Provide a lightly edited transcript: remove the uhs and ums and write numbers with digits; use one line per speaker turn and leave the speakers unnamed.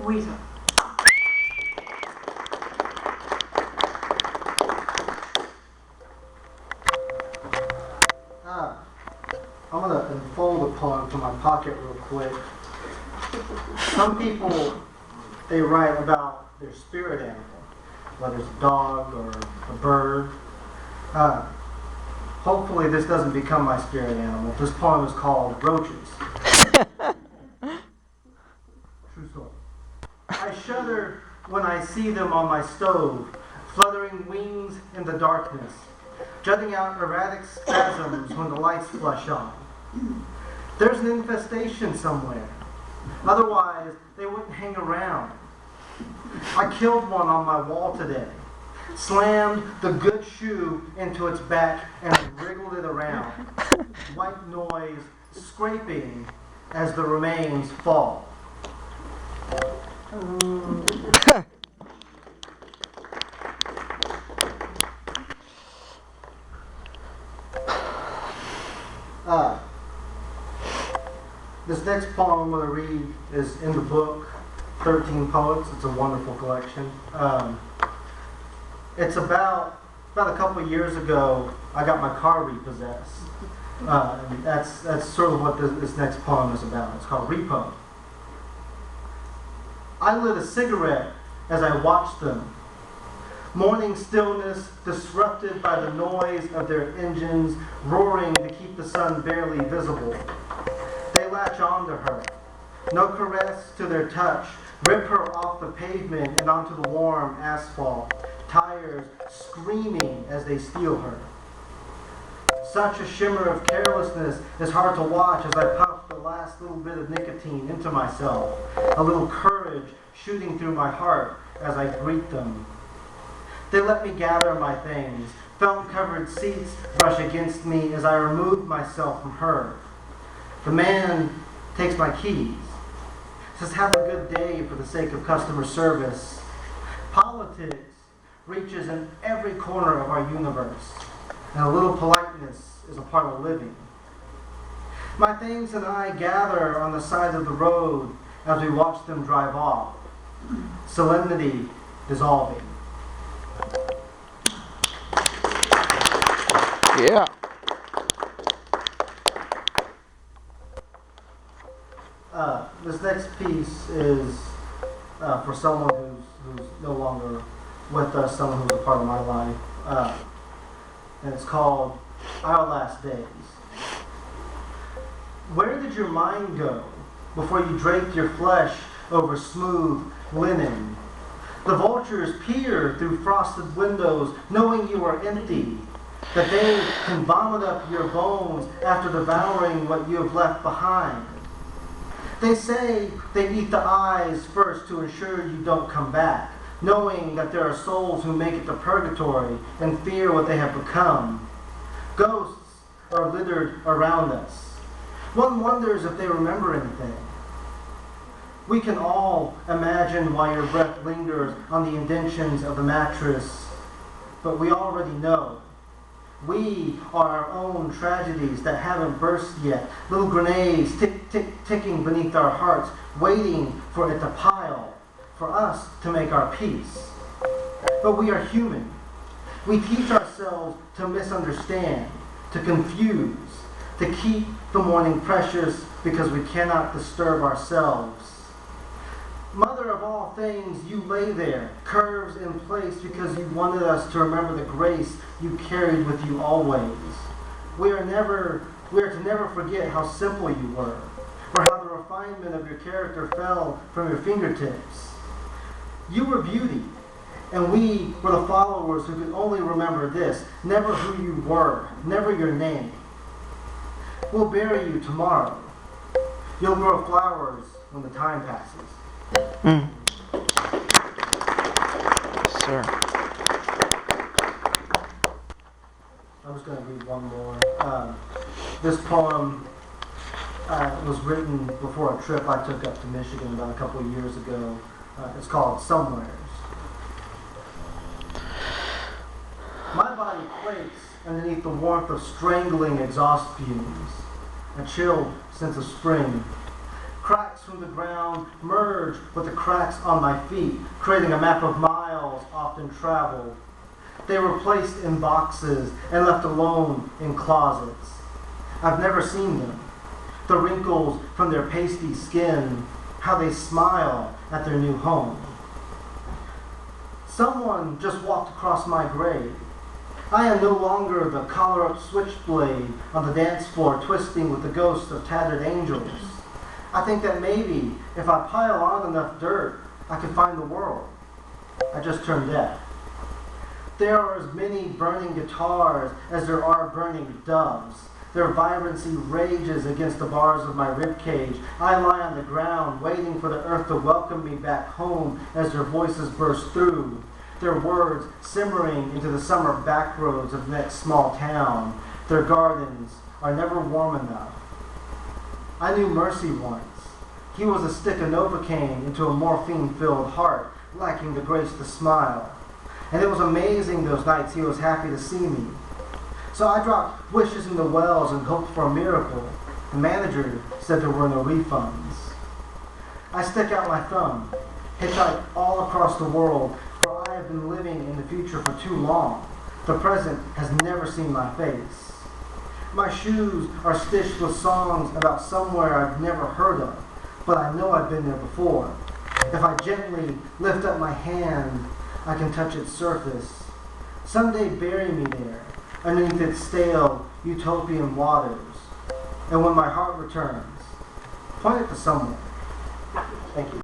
Weasel.
I'm going to unfold a poem from my pocket real quick. Some people, they write about their spirit animal, whether it's a dog or a bird. Hopefully this doesn't become my spirit animal. This poem is called Brooches. True story. I shudder when I see them on my stove, fluttering wings in the darkness, jutting out erratic spasms when the lights flush on. There's an infestation somewhere. Otherwise, they wouldn't hang around. I killed one on my wall today, slammed the good shoe into its back and wriggled it around. White noise scraping as the remains fall. This next poem I'm going to read is in the book, 13 Poets. It's a wonderful collection. It's about a couple of years ago, I got my car repossessed. And that's sort of what this next poem is about. It's called Repo. I lit a cigarette as I watched them. Morning stillness disrupted by the noise of their engines roaring to keep the sun barely visible. They latch on to her. No caress to their touch. Rip her off the pavement and onto the warm asphalt. Tires screaming as they steal her. Such a shimmer of carelessness is hard to watch as I puff the last little bit of nicotine into myself. A little courage shooting through my heart as I greet them. They let me gather my things. Film-covered seats brush against me as I remove myself from her. The man takes my keys. Says, have a good day for the sake of customer service. Politics reaches in every corner of our universe, and a little politeness is a part of living. My things and I gather on the side of the road as we watch them drive off, solemnity dissolving.
Yeah.
This next piece is for someone who's no longer with us, someone who's a part of my life. And it's called Our Last Days. Where did your mind go before you draped your flesh over smooth linen? The vultures peer through frosted windows, knowing you are empty, that they can vomit up your bones after devouring what you have left behind. They say they eat the eyes first to ensure you don't come back, knowing that there are souls who make it to purgatory and fear what they have become. Ghosts are littered around us. One wonders if they remember anything. We can all imagine why your breath lingers on the indentions of the mattress, but we already know. We are our own tragedies that haven't burst yet, little grenades ticking beneath our hearts, waiting for it to pile, for us to make our peace. But we are human. We teach ourselves to misunderstand, to confuse, to keep the morning precious because we cannot disturb ourselves. Mother of all things, you lay there, curves in place because you wanted us to remember the grace you carried with you always. We are to never forget how simple you were, or how the refinement of your character fell from your fingertips. You were beauty, and we were the followers who could only remember this, never who you were, never your name. We'll bury you tomorrow. You'll grow flowers when the time passes.
Sir.
I'm just going to read one more. This poem was written before a trip I took up to Michigan about a couple of years ago. It's called Somewheres. My body quakes underneath the warmth of strangling exhaust fumes. A chill sense of spring. Cracks spikes from the ground merged with the cracks on my feet, creating a map of miles often traveled. They were placed in boxes and left alone in closets. I've never seen them. The wrinkles from their pasty skin, how they smile at their new home. Someone just walked across my grave. I am no longer the collar-up switchblade on the dance floor twisting with the ghosts of tattered angels. I think that maybe if I pile on enough dirt, I can find the world. I just turned deaf. There are as many burning guitars as there are burning doves. Their vibrancy rages against the bars of my ribcage. I lie on the ground, waiting for the earth to welcome me back home as their voices burst through. Their words simmering into the summer backroads of the next small town. Their gardens are never warm enough. I knew Mercy once. He was a stick of Novocaine into a morphine-filled heart, lacking the grace to smile. And it was amazing those nights he was happy to see me. So I dropped wishes in the wells and hoped for a miracle. The manager said there were no refunds. I stick out my thumb, hitchhike all across the world, for I have been living in the future for too long. The present has never seen my face. My shoes are stitched with songs about somewhere I've never heard of, but I know I've been there before. If I gently lift up my hand, I can touch its surface. Someday bury me there, underneath its stale utopian waters. And when my heart returns, point it to someone. Thank you.